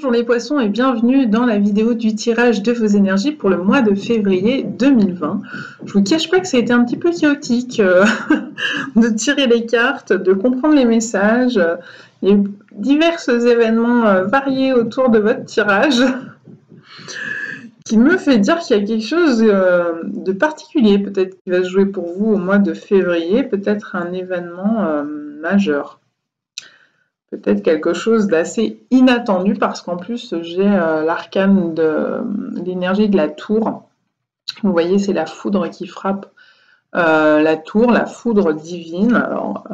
Bonjour les poissons et bienvenue dans la vidéo du tirage de vos énergies pour le mois de février 2020. Je vous cache pas que ça a été un petit peu chaotique de tirer les cartes, de comprendre les messages. Il y a eu divers événements variés autour de votre tirage qui me fait dire qu'il y a quelque chose de particulier peut-être qui va se jouer pour vous au mois de février, peut-être un événement majeur. Peut-être quelque chose d'assez inattendu parce qu'en plus j'ai l'arcane de l'énergie de la tour. Vous voyez, c'est la foudre qui frappe la tour, la foudre divine. Alors,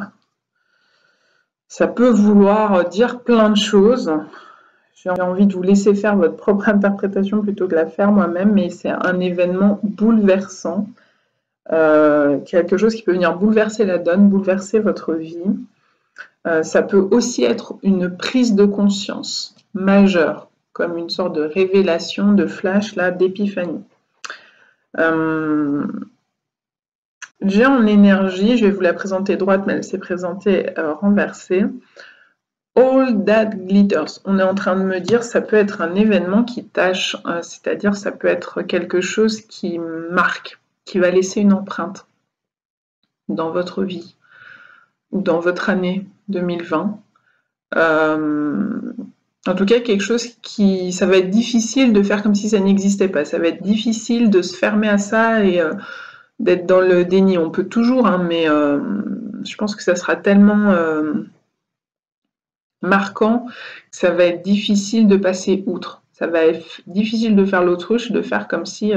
ça peut vouloir dire plein de choses. J'ai envie de vous laisser faire votre propre interprétation plutôt que la faire moi-même, mais c'est un événement bouleversant. Quelque chose qui peut venir bouleverser la donne, bouleverser votre vie. Ça peut aussi être une prise de conscience majeure, comme une sorte de révélation, de flash, là, d'épiphanie. J'ai en énergie, je vais vous la présenter droite, mais elle s'est présentée renversée. All that glitters. On est en train de me dire, ça peut être un événement qui tâche, c'est-à-dire ça peut être quelque chose qui marque, qui va laisser une empreinte dans votre vie ou dans votre année 2020. En tout cas, quelque chose qui... Ça va être difficile de faire comme si ça n'existait pas. Ça va être difficile de se fermer à ça et d'être dans le déni. On peut toujours, hein, mais je pense que ça sera tellement marquant que ça va être difficile de passer outre. Ça va être difficile de faire l'autruche, de faire comme si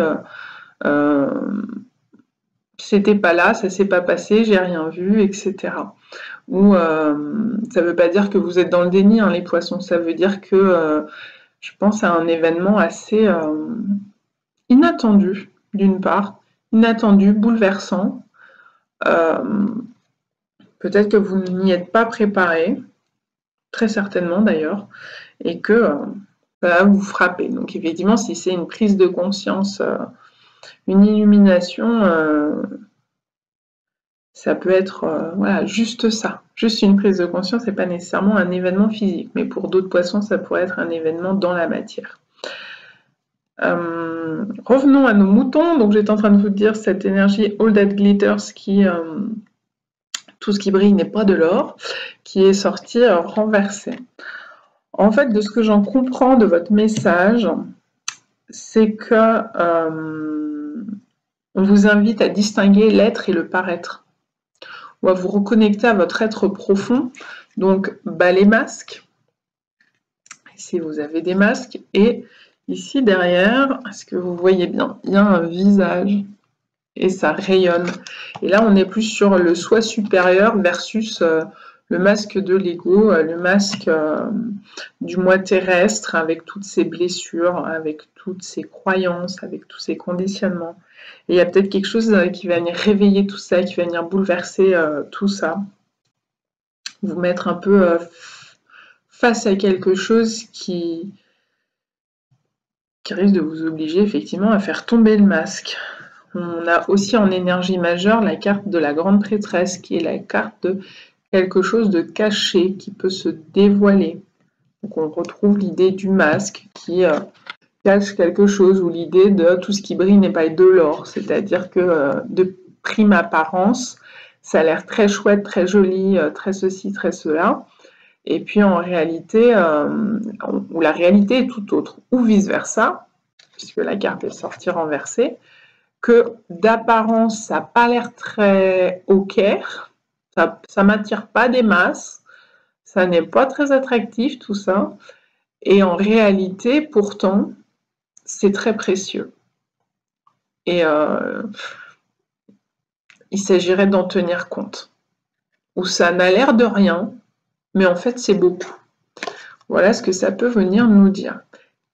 c'était pas là, ça s'est pas passé, j'ai rien vu, etc. Ou ça veut pas dire que vous êtes dans le déni, hein, les poissons, ça veut dire que je pense à un événement assez inattendu, d'une part, inattendu, bouleversant. Peut-être que vous n'y êtes pas préparé, très certainement d'ailleurs, et que ça va vous frapper. Donc effectivement, si c'est une prise de conscience, une illumination, ça peut être voilà, juste ça, juste une prise de conscience et pas nécessairement un événement physique. Mais pour d'autres poissons, ça pourrait être un événement dans la matière. Revenons à nos moutons. Donc j'étais en train de vous dire cette énergie All That Glitters qui... tout ce qui brille n'est pas de l'or, qui est sorti renversé. En fait, de ce que j'en comprends de votre message, c'est que on vous invite à distinguer l'être et le paraître, ou à vous reconnecter à votre être profond. Donc, les masques, ici vous avez des masques, et ici derrière, est-ce que vous voyez bien, il y a un visage, et ça rayonne. Et là, on est plus sur le soi supérieur versus le masque de l'ego, le masque du moi terrestre, avec toutes ses blessures, avec toutes ses croyances, avec tous ses conditionnements. Et il y a peut-être quelque chose qui va venir réveiller tout ça, qui va venir bouleverser tout ça. Vous mettre un peu face à quelque chose qui risque de vous obliger effectivement à faire tomber le masque. On a aussi en énergie majeure la carte de la grande prêtresse, qui est la carte de quelque chose de caché, qui peut se dévoiler. Donc on retrouve l'idée du masque qui cache quelque chose, ou l'idée de tout ce qui brille n'est pas de l'or, c'est-à-dire que de prime apparence, ça a l'air très chouette, très joli, très ceci, très cela, et puis en réalité, où la réalité est tout autre, ou vice-versa, puisque la carte est sortie renversée, que d'apparence, ça n'a pas l'air très ok, ça ne m'attire pas des masses, ça n'est pas très attractif tout ça, et en réalité, pourtant, c'est très précieux. Et il s'agirait d'en tenir compte. Ou ça n'a l'air de rien, mais en fait, c'est beaucoup. Voilà ce que ça peut venir nous dire.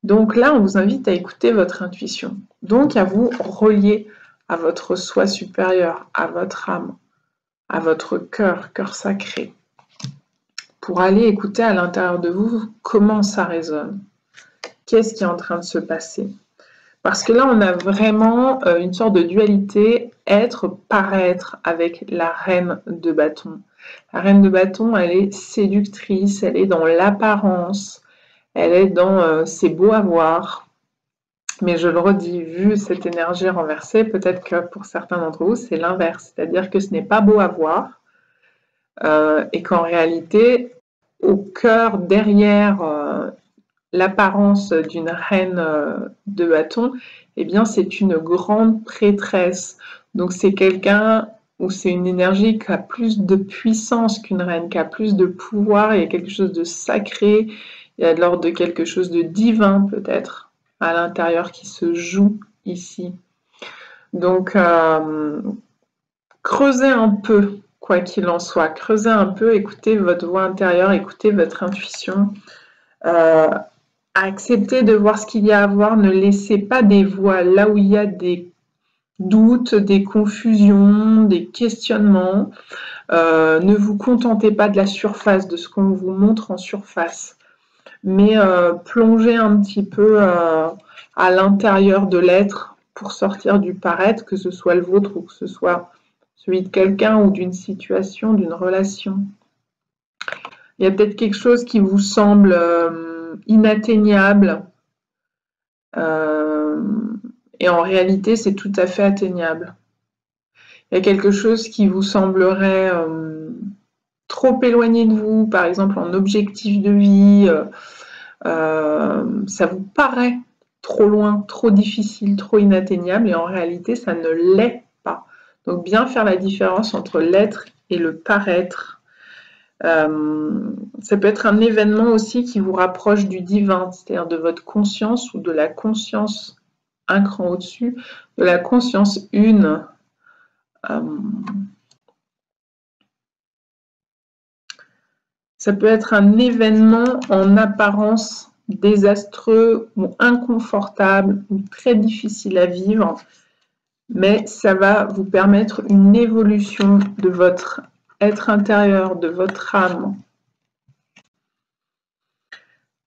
Donc là, on vous invite à écouter votre intuition. Donc à vous relier à votre soi supérieur, à votre âme, à votre cœur, cœur sacré, pour aller écouter à l'intérieur de vous comment ça résonne. Qu'est-ce qui est en train de se passer? Parce que là, on a vraiment une sorte de dualité être-paraître avec la reine de bâton. La reine de bâton, elle est séductrice, elle est dans l'apparence, Elle est dans c'est beau à voir. Mais je le redis, vu cette énergie renversée, peut-être que pour certains d'entre vous, c'est l'inverse. C'est-à-dire que ce n'est pas beau à voir et qu'en réalité, au cœur, derrière l'apparence d'une reine de bâton, eh bien, c'est une grande prêtresse. Donc, c'est quelqu'un où c'est une énergie qui a plus de puissance qu'une reine, qui a plus de pouvoir, il y a quelque chose de sacré, il y a de l'ordre de quelque chose de divin peut-être à l'intérieur qui se joue ici. Donc, creusez un peu, quoi qu'il en soit, creusez un peu, écoutez votre voix intérieure, écoutez votre intuition, acceptez de voir ce qu'il y a à voir, ne laissez pas des voix là où il y a des doutes, des confusions, des questionnements. Ne vous contentez pas de la surface, de ce qu'on vous montre en surface, mais plongez un petit peu à l'intérieur de l'être pour sortir du paraître, que ce soit le vôtre ou que ce soit celui de quelqu'un ou d'une situation, d'une relation. Il y a peut-être quelque chose qui vous semble inatteignable et en réalité c'est tout à fait atteignable. Il y a quelque chose qui vous semblerait trop éloigné de vous, par exemple en objectif de vie, ça vous paraît trop loin, trop difficile, trop inatteignable, et en réalité, ça ne l'est pas. Donc, bien faire la différence entre l'être et le paraître. Ça peut être un événement aussi qui vous rapproche du divin, c'est-à-dire de votre conscience ou de la conscience un cran au-dessus, de la conscience une. Ça peut être un événement en apparence désastreux ou inconfortable ou très difficile à vivre, mais ça va vous permettre une évolution de votre être intérieur, de votre âme.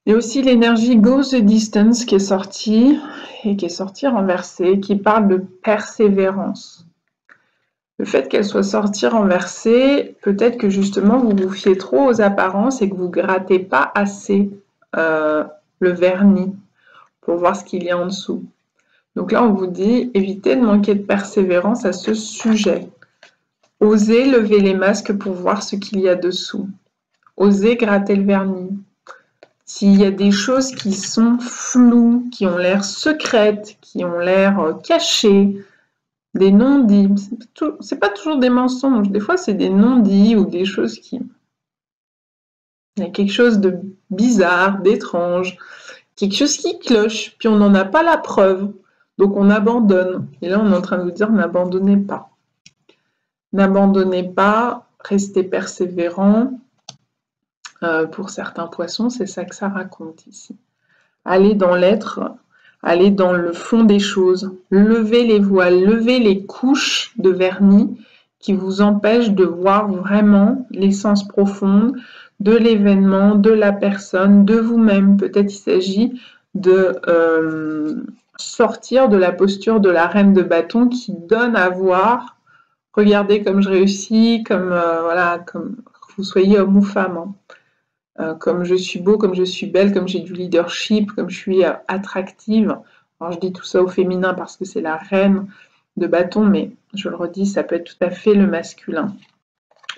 Il y a aussi l'énergie Go the Distance qui est sortie et qui est sortie renversée, qui parle de persévérance. Le fait qu'elle soit sortie renversée, peut-être que justement vous vous fiez trop aux apparences et que vous grattez pas assez le vernis pour voir ce qu'il y a en dessous. Donc là, on vous dit, évitez de manquer de persévérance à ce sujet. Osez lever les masques pour voir ce qu'il y a dessous. Osez gratter le vernis. S'il y a des choses qui sont floues, qui ont l'air secrètes, qui ont l'air cachées, des non-dits, c'est pas toujours des mensonges, des fois c'est des non-dits ou des choses qui... Il y a quelque chose de bizarre, d'étrange, quelque chose qui cloche, puis on n'en a pas la preuve, donc on abandonne. Et là on est en train de vous dire n'abandonnez pas. N'abandonnez pas, restez persévérant. Pour certains poissons, c'est ça que ça raconte ici. Allez dans l'être, allez dans le fond des choses, levez les voiles, levez les couches de vernis qui vous empêchent de voir vraiment l'essence profonde de l'événement, de la personne, de vous-même. Peut-être il s'agit de sortir de la posture de la reine de bâton qui donne à voir. Regardez comme je réussis, comme voilà, comme que vous soyez homme ou femme. Hein. Comme je suis beau, comme je suis belle, comme j'ai du leadership, comme je suis attractive. Alors je dis tout ça au féminin parce que c'est la reine de bâton, mais je le redis, ça peut être tout à fait le masculin.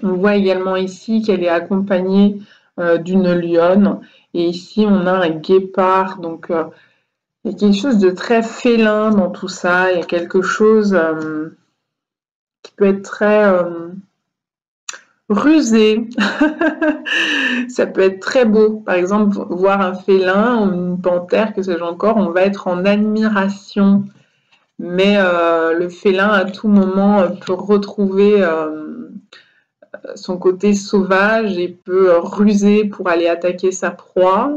On voit également ici qu'elle est accompagnée d'une lionne, et ici on a un guépard, donc il y a quelque chose de très félin dans tout ça, il y a quelque chose qui peut être très... rusé. Ça peut être très beau. Par exemple, voir un félin ou une panthère, que sais-je encore, on va être en admiration. Mais le félin, à tout moment, peut retrouver son côté sauvage et peut ruser pour aller attaquer sa proie,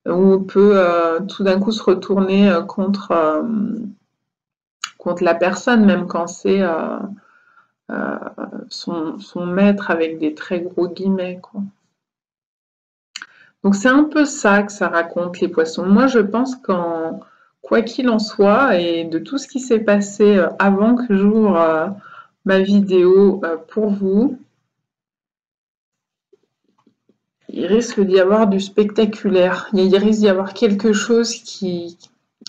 ou peut tout d'un coup se retourner contre la personne, même quand c'est... son maître avec des très gros guillemets, quoi. Donc c'est un peu ça que ça raconte les poissons. Moi je pense qu'en quoi qu'il en soit et de tout ce qui s'est passé avant que j'ouvre ma vidéo pour vous, il risque d'y avoir du spectaculaire. Il risque d'y avoir quelque chose qui...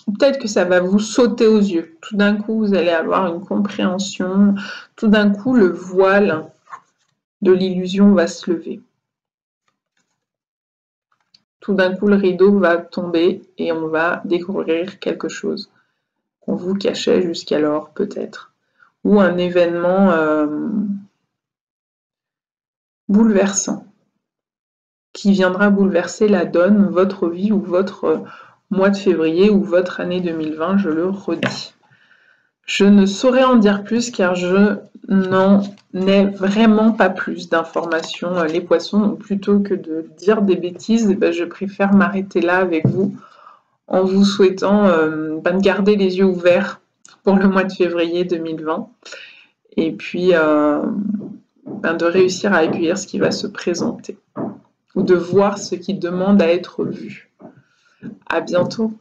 Peut-être que ça va vous sauter aux yeux. Tout d'un coup, vous allez avoir une compréhension. Tout d'un coup, le voile de l'illusion va se lever. Tout d'un coup, le rideau va tomber et on va découvrir quelque chose qu'on vous cachait jusqu'alors, peut-être. Ou un événement bouleversant qui viendra bouleverser la donne, votre vie ou votre mois de février ou votre année 2020, je le redis. Je ne saurais en dire plus car je n'en ai vraiment pas plus d'informations, les poissons. Donc plutôt que de dire des bêtises, je préfère m'arrêter là avec vous en vous souhaitant de garder les yeux ouverts pour le mois de février 2020 et puis de réussir à accueillir ce qui va se présenter ou de voir ce qui demande à être vu. À bientôt.